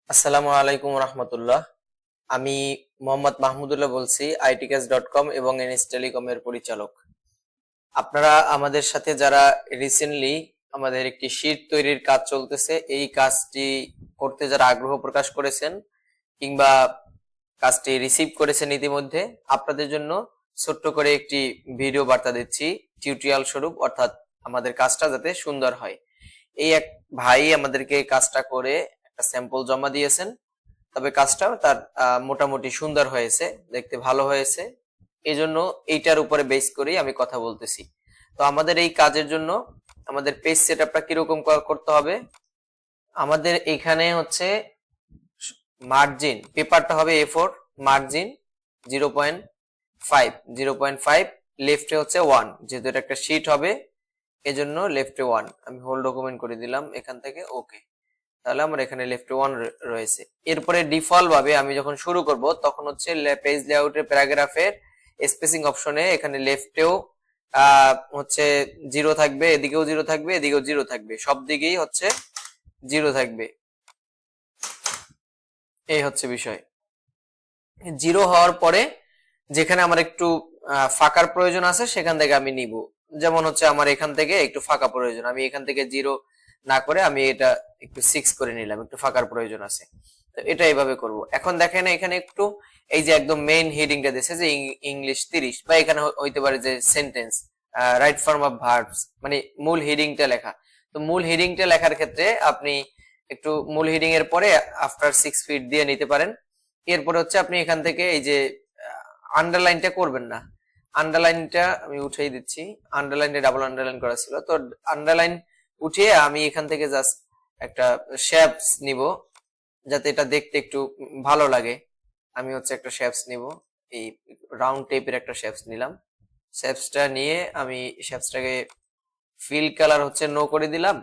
আসসালামু আলাইকুম রহমতুল্লাহ। আমি মোহাম্মদ মাহমুদুল্লাহ বলছি, itcast.com এবং এনএস টেলিকম এর পরিচালক। আপনারা আমাদের সাথে যারা রিসেন্টলি আমাদের একটি শীট তৈরির কাজ চলতেছে, এই কাজটি করতে যারা আগ্রহ প্রকাশ করেছেন কিংবা কাজটি রিসিভ করেছেন ইতিমধ্যে, আপনাদের জন্য ছোট্ট করে একটি ভিডিও বার্তা দিচ্ছি টিউটোরিয়াল স্বরূপ, অর্থাৎ আমাদের কাজটা যাতে সুন্দর হয়। এই এক ভাই আমাদেরকে কাজটা করে একটা স্যাম্পল জমা দিয়েছেন, তবে কাজটা তার মোটামুটি সুন্দর হয়েছে, দেখতে ভালো হয়েছে। এই জন্য এইটার উপরে বেস করেই আমি কথা বলতেছি। তো আমাদের এই কাজের জন্য আমাদের পেজ সেটআপটা কিরকম করতে হবে, আমাদের এখানে হচ্ছে মার্জিন পেপারটা হবে A4, মার্জিন 0.5, 0.5, লেফটে হচ্ছে 1, যেহেতু এটা একটা শীট হবে এজন্য লেফটে 1। আমি হোল ডকুমেন্ট করে দিলাম এখান থেকে, ওকে। তাহলে আমার এখানে লেফটে 1 রয়েছে। এরপরে ডিফল্ট ভাবে আমি যখন শুরু করব তখন হচ্ছে পেজ লেআউটের প্যারাগ্রাফের স্পেসিং অপশনে এখানে লেফটেও হচ্ছে 0 থাকবে, এদিকেও 0 থাকবে, এদিকেও 0 থাকবে, সব দিকেই হচ্ছে 0 থাকবে। এই হচ্ছে বিষয়। 0 হওয়ার পরে যেখানে আমার একটু ফাঁকার প্রয়োজন আছে সেখান থেকে আমি নিব। যেমন হচ্ছে আমার এখান থেকে একটু ফাঁকা প্রয়োজন, আমি এখান থেকে 0 না করে আমি এটা একটু 6 করে নিলাম, একটু ফাঁকার প্রয়োজন আছে। তো এটা এইভাবে করব। এখন দেখেন এখানে একটু এই যে একদম মেইন হেডিংটা দিয়েছে যে ইংলিশ 30, বা এখানে হইতে পারে যে sentence, right form of verbs, মানে মূল হেডিংটা লেখা। তো মূল হেডিংটা লেখার ক্ষেত্রে আপনি একটু মূল হেডিং এর পরে আফটার 6 ফিট দিয়ে নিতে পারেন। এরপরে হচ্ছে আপনি এখান থেকে এই যে আন্ডারলাইনটা করবেন না, আন্ডারলাইনটা আমি উঠিয়ে দিচ্ছি। আন্ডারলাইনটা ডাবল আন্ডারলাইন করা ছিল, তো আন্ডারলাইন উঠিয়ে আমি এখান থেকে জাস্ট একটা শেপস নিব যাতে এটা দেখতে একটু ভালো লাগে। আমি হচ্ছে একটা শেপস নিব, এই রাউন্ড টাইপের একটা শেপস নিলাম। শেপসটা নিয়ে আমি শেপসটাকে ফিল কালার হচ্ছে নো করে দিলাম।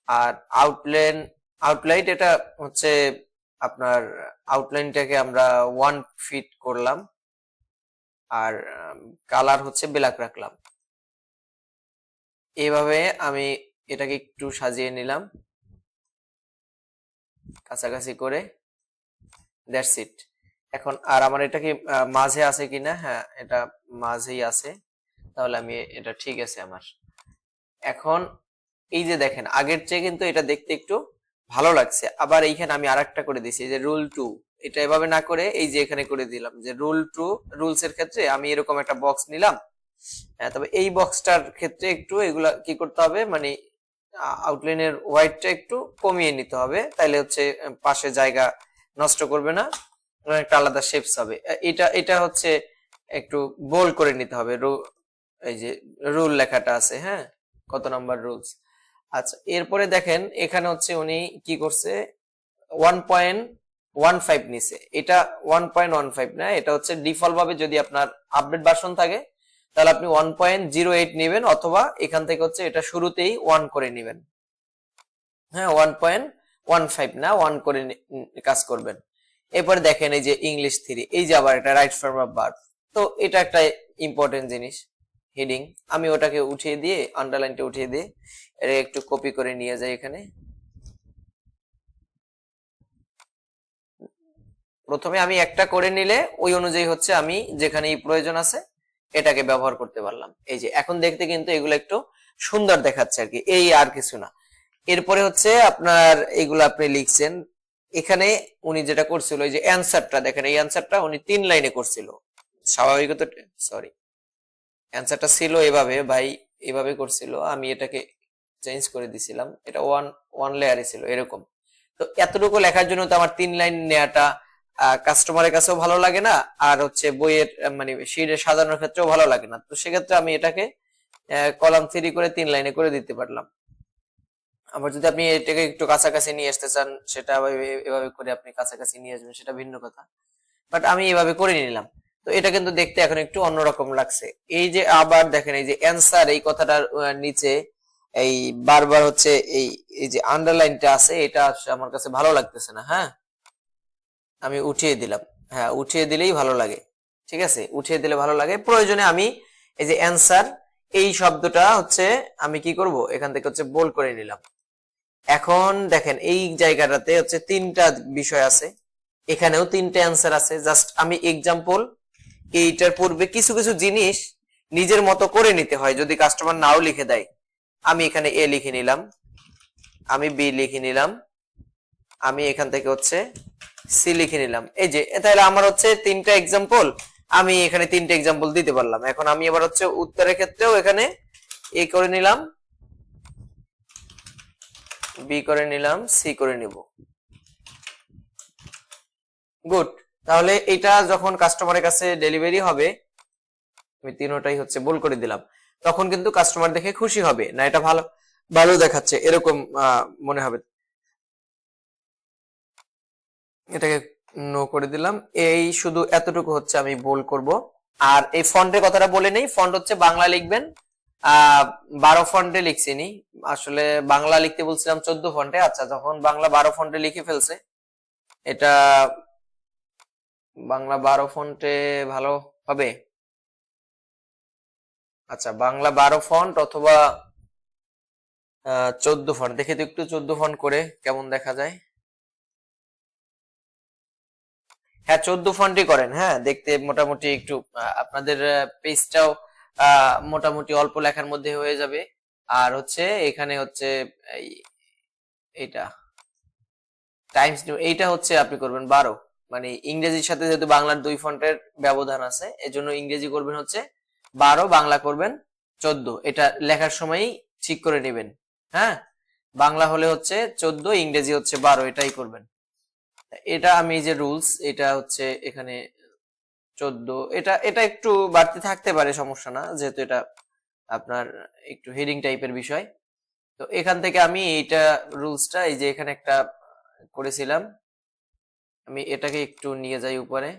আর আউটলাইন এটা হচ্ছে আপনার আউটলাইনটাকে আমরা 1 ফিট করলাম, আর কালার হচ্ছে ব্ল্যাক রাখলাম। এইভাবে আমি এটাকে একটু সাজিয়ে নিলাম কাছাকাছি করে, দ্যাটস ইট। এখন আর আমার এটা কি মাঝে আছে কিনা, হ্যাঁ এটা মাঝেই আছে, তাহলে আমি এটা ঠিক আছে আমার। এখন এই যে দেখেন আগের চেয়ে কিন্তু এটা দেখতে একটু ভালো লাগছে। আবার এইখানে আমি আরেকটা করে দিয়েছি যে রুল 2, এটা এভাবে না করে এই যে এখানে করে দিলাম যে রুল 2। রুলস এর ক্ষেত্রে আমি এরকম একটা বক্স নিলাম। তবে এই বক্সটার ক্ষেত্রে একটু এগুলা কি করতে হবে, মানে আউটলাইনের হোয়াইটটা একটু কমিয়ে নিতে হবে, তাইলে হচ্ছে পাশে জায়গা নষ্ট করবে না, একটা আলাদা শেপস হবে। এটা এটা হচ্ছে একটু বোল্ড করে নিতে হবে। এই যে রুল লেখাটা আছে, হ্যাঁ, কত নাম্বার রুলস। আচ্ছা, এরপরে দেখেন এখানে হচ্ছে উনি কি করছে, 1.15 নিছে। এটা 1.15 না, এটা হচ্ছে ডিফল্ট ভাবে যদি আপনার আপডেট ভার্সন থাকে তাহলে আপনি 1.08 নেবেন, অথবা এখান থেকে হচ্ছে এটা শুরুতেই 1 করে নেবেন। হ্যাঁ, 1.15 না, 1 করে কাজ করবেন। এরপরে দেখেন এই যে ইংলিশ 3, এই যে আবার একটা রাইট ফর্ম অফ ভার্ব। তো এটা একটা ইম্পর্টেন্ট জিনিস, হেডিং। আমি ওটাকে উঠিয়ে দিয়ে আন্ডারলাইনটা উঠিয়ে দিয়ে এটা একটু কপি করে নিয়ে যাই এখানে। প্রথমে আমি একটা করে নিলে ওই অনুযায়ী হচ্ছে আমি যেখানে প্রয়োজন আছে এটাকে ব্যবহার করতে পারলাম। এই যে এখন দেখতে কিন্তু এগুলো একটু সুন্দর দেখাচ্ছে আর কি, এই আর কিছু না। এরপরে হচ্ছে আপনার এগুলো আপনি লিখছেন, এখানে উনি যেটা করছিল এই যে অ্যান্সারটা দেখেন, এই অ্যান্সারটা উনি 3 লাইনে করছিল। স্বাভাবিকত সরি, অ্যান্সারটা ছিল এভাবে ভাই, এভাবে করছিল, আমি এটাকে চেঞ্জ করে দিছিলাম, এটা ওয়ান ওয়ান লেয়ারে ছিল এরকম। তো এতটুকু লেখার জন্য তো আমার 3 লাইন নেওয়াটা কাস্টমারের কাছেও ভালো লাগে না, আর হচ্ছে বইয়ের মানে শিটে সাজানোর ক্ষেত্রেও ভালো লাগে না। তো সেক্ষেত্রে আমি এটাকে কলাম 3 করে 3 লাইনে করে দিতে পারলাম। আবার যদি আপনি এটাকে একটু কাছাকাছি নিয়ে আসতে চান, সেটা এভাবে করে আপনি কাছাকাছি নিয়ে আসবেন, সেটা ভিন্ন কথা। বাট আমি এভাবে করে নিলাম। তো এটা কিন্তু দেখতে এখন একটু অন্যরকম লাগছে। এই যে আবার দেখেন এই যে অ্যান্সার, এই কথাটার নিচে এই বারবার হচ্ছে এই এই যে আন্ডারলাইনটা আছে, এটা আমার কাছে ভালো লাগতেছে না। হ্যাঁ, আমি উঠিয়ে দিলাম। হ্যাঁ, উঠিয়ে দিলেই ভালো লাগে। ঠিক আছে, উঠিয়ে দিলে ভালো লাগে। প্রয়োজনে আমি এই যে অ্যান্সার এই শব্দটা হচ্ছে আমি কি করব, এখান থেকে হচ্ছে বোল্ড করে নিলাম। এখন দেখেন এই জায়গাটাতে হচ্ছে তিনটা বিষয় আছে, এখানেও তিনটে অ্যান্সার আছে। জাস্ট আমি এক্সাম্পল, এইটার পূর্বে কিছু কিছু জিনিস নিজের মতো করে নিতে হয় যদি কাস্টমার নাও লিখে দেয়। আমি এখানে এ লিখে নিলাম, আমি বি লিখে নিলাম, আমি এখান থেকে হচ্ছে সি লিখে নিলাম। এই যে তাহলে আমার হচ্ছে তিনটা এক্সাম্পল, আমি এখানে তিনটা এক্সাম্পল দিতে পারলাম। এখন আমি এবার হচ্ছে উত্তরের ক্ষেত্রেও এখানে এ করে নিলাম, বি করে নিলাম, সি করে নিব। গুড। তাহলে এটা যখন কাস্টমারের কাছে ডেলিভারি হবে, আমি তিনটাই হচ্ছে ভুল করে দিলাম, তখন কিন্তু কাস্টমার দেখে খুশি হবে না, এটা ভালো ভালো দেখাচ্ছে এরকম মনে হবে। এটাকে নো করে দিলাম। এই শুধু এতটুকু হচ্ছে আমি ভুল করব। আর এই ফন্টের কথাটা বলে নেই, ফন্ট হচ্ছে বাংলা লিখবেন। 12 ফন্টে লিখছিনি, আসলে বাংলা লিখতে বলছিলাম 14 ফন্টে। আচ্ছা, যখন বাংলা 12 ফন্টে লিখে ফেলছে, এটা বাংলা 12 ফন্টে ভালো হবে। আচ্ছা, বাংলা 12 ফন্ট অথবা 14 ফন্ট, দেখে তো একটু 14 ফন্ট করে কেমন দেখা যায়। হ্যাঁ, 14 ফন্টই করেন। হ্যাঁ, দেখতে মোটামুটি একটু আপনাদের পেজটাও মোটামুটি অল্প লেখার মধ্যে হয়ে যাবে। আর হচ্ছে এখানে হচ্ছে এইটা টাইমস নিউ, এইটা হচ্ছে আপনি করবেন 12, মানে ইংরেজির সাথে যেহেতু বাংলার 2 ফন্টের ব্যবধান আছে, এজন্য ইংরেজি করবেন হচ্ছে 12, বাংলা করবেন 14। এটা লেখার সময়ই ঠিক করে নেবেন। হ্যাঁ, বাংলা হলে হচ্ছে 14, ইংরেজি হচ্ছে 12, এটাই করবেন। এটা আমি যে রুলস, এটা হচ্ছে এখানে 14, এটা এটা একটু বাড়তি থাকতে পারে, সমস্যা না, যেহেতু এটা আপনার একটু হেডিং টাইপের বিষয়। তো এখান থেকে আমি এইটা রুলসটা, এই যে এখানে একটা করেছিলাম, আমি এটাকে একটু নিয়ে যাই উপরে।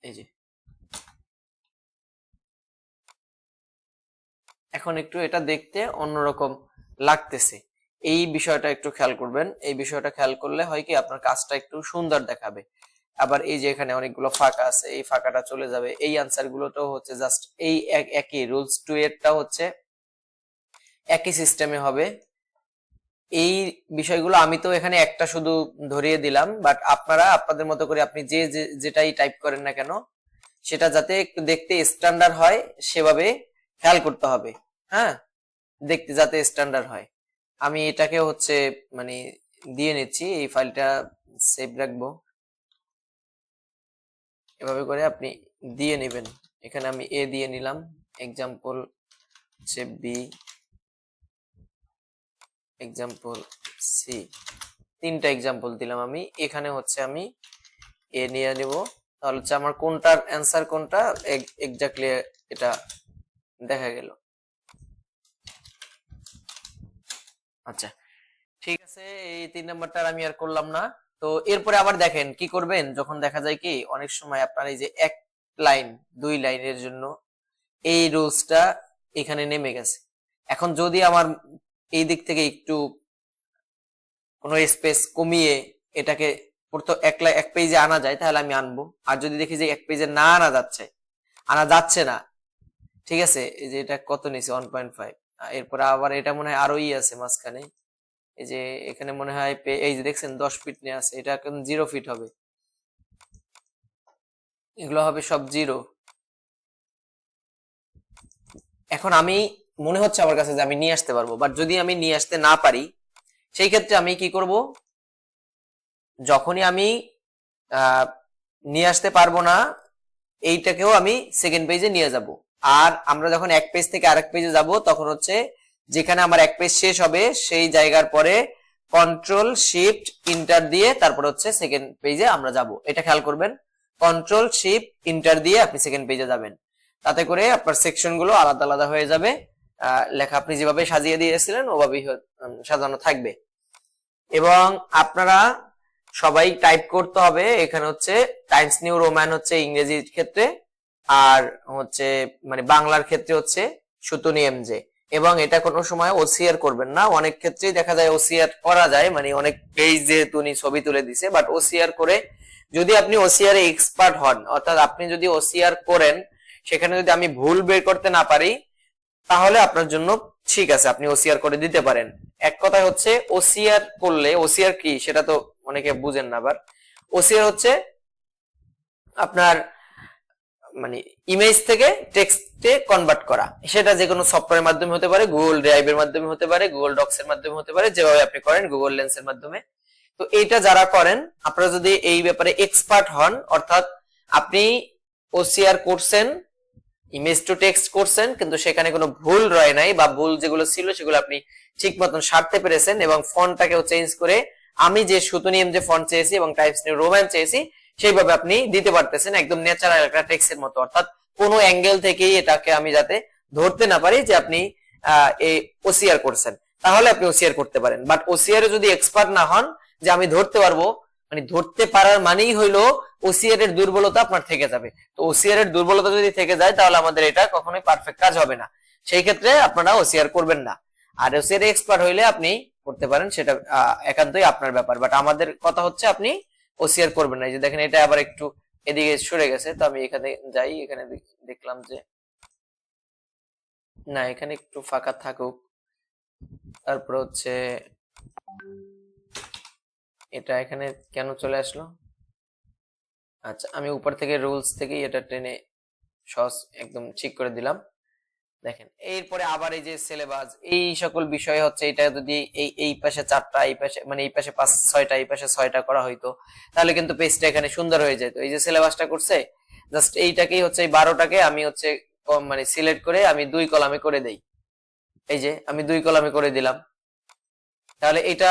এই যে এখন একটু এটা দেখতে অন্যরকম লাগতেছে, এই বিষয়টা একটু খেয়াল করবেন। এই বিষয়টা খেয়াল করলে হয় কি, আপনার কাজটা একটু সুন্দর দেখাবে। আবার এই যে এখানে অনেকগুলো ফাঁকা আছে, এই ফাঁকাটা চলে যাবে। এই আনসার গুলোটাও হচ্ছে জাস্ট এই একই রুলস 2 এরটা হচ্ছে একই সিস্টেমে হবে। এই বিষয়গুলো আমি তো এখানে একটা শুধু ধরিয়ে দিলাম, বাট আপনারা আপনাদের মতো করে আপনি যেটাই টাইপ করেন না কেন, সেটা যাতে একটু দেখতে স্ট্যান্ডার্ড হয় সেভাবে খেয়াল করতে হবে। হ্যাঁ, দেখতে যাতে স্ট্যান্ডার্ড হয়। আমি এটাকে হচ্ছে মানে দিয়ে নিচ্ছি, এই ফাইলটা সেভ রাখবো, এভাবে করে আপনি দিয়ে নেবেন। এখানে আমি এ দিয়ে নিলাম, এক্সাম্পল হচ্ছে বি, এক্সাম্পল সি, তিনটা এক্সাম্পল দিলাম আমি। এখানে হচ্ছে আমি এ নিয়ে নিব, তাহলে হচ্ছে আমার কোনটার অ্যান্সার কোনটা এক্স্যাক্টলি এটা দেখা গেল। আচ্ছা, ঠিক আছে, এই 3 নাম্বারটা আমি আর করলাম না। তো এরপরে আবার দেখেন কি করবেন, যখন দেখা যায় কি অনেক সময় আপনার এই যে 1 লাইন 2 লাইনের জন্য এই রুলসটা এখানে নেমে গেছে। এখন যদি আমার এই দিক থেকে একটু কোনো স্পেস কমিয়ে এটাকে পুরো এক পেজে আনা যায়, তাহলে আমি আনবো। আর যদি দেখি যে 1 পেজে না আনা যাচ্ছে না, ঠিক আছে, এই যে এটা কত নিছে 1.5, এরপর আবার এটা মনে হয় আরোই আছে মাঝখানে। এই যে এখানে মনে হয় এই যে দেখছেন 10 ফিট নিয়ে আছে, এটা এখন 0 ফিট হবে, এগুলো হবে সব 0। এখন আমি মনে হচ্ছে আমার কাছে যে আমি নিয়ে আসতে পারবো, বাট যদি আমি নিয়ে আসতে না পারি, সেই ক্ষেত্রে আমি কি করব, যখনই আমি নিয়ে আসতে পারবো না, এইটাকেও আমি সেকেন্ড পেজে নিয়ে যাব। আর আমরা যখন 1 পেজ থেকে আরেক পেজে যাব, তখন হচ্ছে যেখানে আমার 1 পেজ শেষ হবে সেই জায়গার পরে কন্ট্রোল শিফট ইন্টার দিয়ে তারপর হচ্ছে সেকেন্ড পেজে আমরা যাব। এটা খেয়াল করবেন, কন্ট্রোল শিফট ইন্টার দিয়ে আপনি সেকেন্ড পেজে যাবেন, তাতে করে আপনার সেকশন গুলো আলাদা আলাদা হয়ে যাবে। লেখা আপনি যেভাবে সাজিয়ে দিয়েছিলেন ওভাবেই সাজানো থাকবে। এবং আপনারা সবাই টাইপ করতে হবে, এখানে হচ্ছে টাইমস নিউ রোমান হচ্ছে ইংরেজির ক্ষেত্রে, আর হচ্ছে মানে বাংলার ক্ষেত্রে হচ্ছে সুতনি এমজে। এবং এটা কোনো সময় ওসিআর করবেন না, অনেক ক্ষেত্রেই দেখা যায় ওসিআর করা যায়, মানে অনেক পেজ যেহেতু উনি ছবি তুলে দিছে, বাট ওসিআর করে যদি আপনি ওসিআর এক্সপার্ট হন, অর্থাৎ আপনি যদি ওসিআর করেন সেখানে যদি আমি ভুল বের করতে না পারি, তাহলে আপনার জন্য ঠিক আছে, আপনি ওসিআর করে দিতে পারেন। এক কথায় হচ্ছে ওসিআর করলে, ওসিআর কি সেটা তো অনেকে বুঝেন না। আবার ওসিআর হচ্ছে আপনার মানে ইমেজ থেকে টেক্সটে কনভার্ট করা। সেটা যে কোনো সফটওয়্যারের মাধ্যমে হতে পারে, গুগল ড্রাইভের মাধ্যমে হতে পারে, গুগল ডক্স এর মাধ্যমে হতে পারে, যেভাবে আপনি করেন গুগল লেন্সের মাধ্যমে। তো এইটা যারা করেন, আপনারা যদি এই ব্যাপারে এক্সপার্ট হন, অর্থাৎ আপনি ওসিআর করছেন, ইমেজ টু টেক্সট করছেন, কিন্তু সেখানে কোনো ভুল রয় নাই, বা ভুল যেগুলো ছিল সেগুলো আপনি ঠিক মতন সারতে পেরেছেন, এবং ফন্টটাকেও চেঞ্জ করে আমি যে সুতোনিয়াম যে ফন্ট চেয়েছি এবং টাইপস নিউ রোমান চেয়েছি সেইভাবে আপনি দিতে পারতেছেন, একদম ন্যাচারাল একটা টেক্সটের মতো। অর্থাৎ কোনো অ্যাঙ্গেল থেকেই এটাকে আমি যাতে ধরতে না পারি যে আপনি এই ওসিআর করছেন, তাহলে আপনি ওসিআর করতে পারেন। বাট ওসিআর এ যদি এক্সপার্ট না হন, যে আমি ধরতে পারবো, মানে ধরতে পারার মানেই হইলো ওসিআর এর দুর্বলতা আপনার থেকে যাবে। তো ওসিআর এর দুর্বলতা যদি থেকে যায়, তাহলে আমাদের এটা কখনোই পারফেক্ট কাজ হবে না। সেই ক্ষেত্রে আপনারা ওসিআর করবেন না। আর ওসিআর এক্সপার্ট হইলে আপনি করতে পারেন, সেটা একান্তই আপনার ব্যাপার। বাট আমাদের কথা হচ্ছে আপনি ওসিআর করবেন না। এই যে দেখেন, এটা আবার একটু এদিকে সরে গেছে, তো আমি এখানে যাই, এখানে দেখলাম যে না, এখানে একটু ফাঁকা থাকুক। তারপর হচ্ছে এটা এখানে কেন চলে আসলো? আচ্ছা, আমি উপর থেকে রুলস থেকে এটা টেনে সহজ একদম ঠিক করে দিলাম। দেখেন, এরপরে আবার এই যে সিলেবাস, এই সকল বিষয় হচ্ছে, এটা যদি এই পাশে 4টা, এই পাশে মানে এই পাশে 5-6টা, এই পাশে 6টা করা হইতো, তাহলে কিন্তু পেজটা এখানে সুন্দর হয়ে যেত। এই যে সিলেবাসটা করছে, জাস্ট এইটাকেই হচ্ছে, এই 12টাকে আমি হচ্ছে মানে সিলেক্ট করে আমি 2 কলামে করে দেই। এই যে আমি 2 কলামে করে দিলাম, তাহলে এটা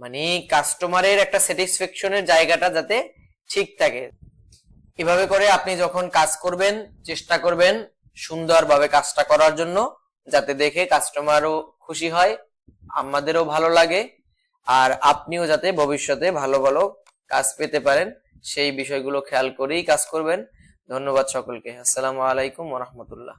মানে কাস্টমারের একটা স্যাটিসফ্যাকশনের জায়গাটা যাতে ঠিক থাকে। এভাবে করে আপনি যখন কাজ করবেন, চেষ্টা করবেন সুন্দরভাবে কাজটা করার জন্য, যাতে দেখে কাস্টমারও খুশি হয়, আমাদেরও ভালো লাগে, আর আপনিও যাতে ভবিষ্যতে ভালো ভালো কাজ পেতে পারেন, সেই বিষয়গুলো খেয়াল করেই কাজ করবেন। ধন্যবাদ সকলকে। আসসালামু আলাইকুম ওয়া রাহমাতুল্লাহ।